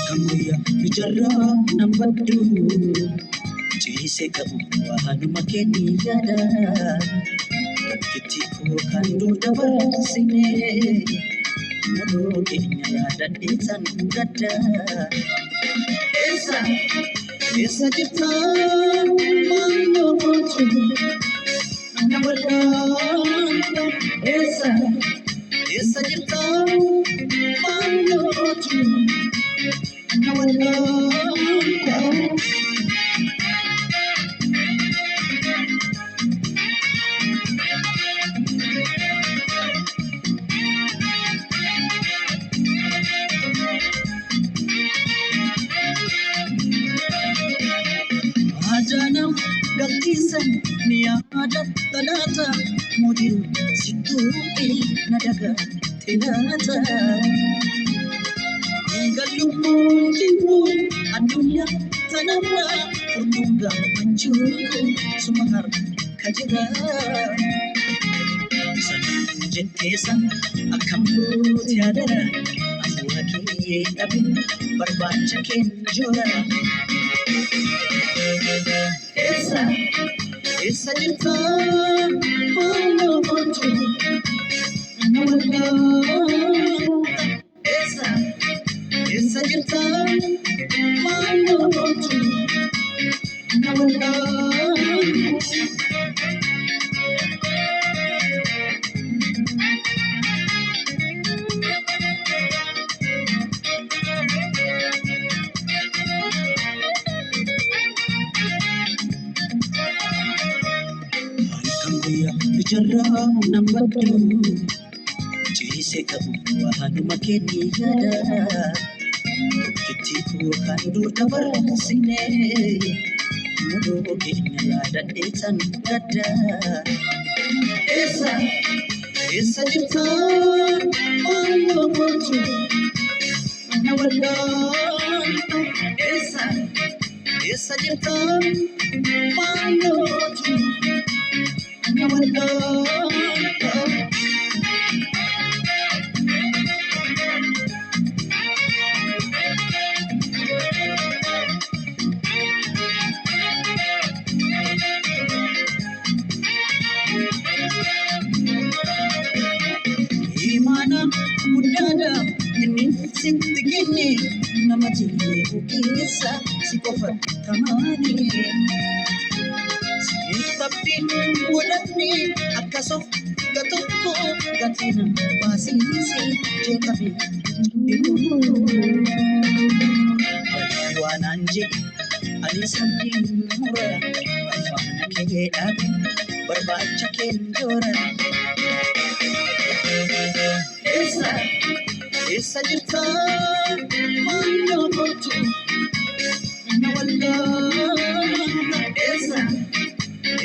Kamuya bijarra nambaddu ciise qabu waanuma keenyada tokkitti koo kan dur dabarsine mudoo keenya yaadadheessan gadda eessa jirta maaloo mootu na walaa eessa jirta maaloo mootu na walaa Ajanam galtisan niyaada talata mudiru situti nadaga tilata gallumu jiru adunya tanamna unduga manjuru sumahar kajira sanjetesan akambu tiadara afuraki dabin barbacha kenjora Essa jirta maaloo mootu na walaa Essa jirta maaloo mootu na walaa bijarra nambaddu ciise qabu waanuma keenyada tokkitti koo kan dur dabarsine mudoo keenya yaadadheessan gadda eessa jirta maaloo mootu na walaa eessa jirta maaloo mootu na walaa Imana mudada ini sitti kenne namati keessa si qofa tamani Tabdin wadanni akkasof gatokko gatina baasisi jeetabe waan jedhi ani sabdin mura afaan kee dhaabe barbaacha kee joora Essa jirta maaloo mootu na walaa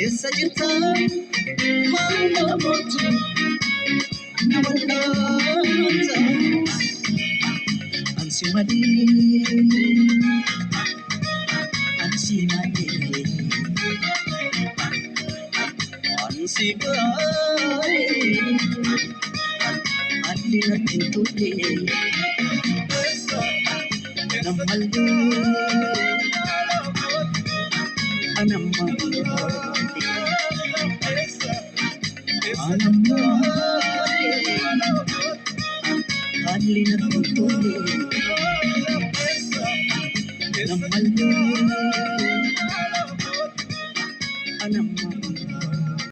Essa jirta maaloo mootu na walaa Ansi malee Ansi baay'ee Adina tintule Namalu Anamma Adina tintule Namalu Anamma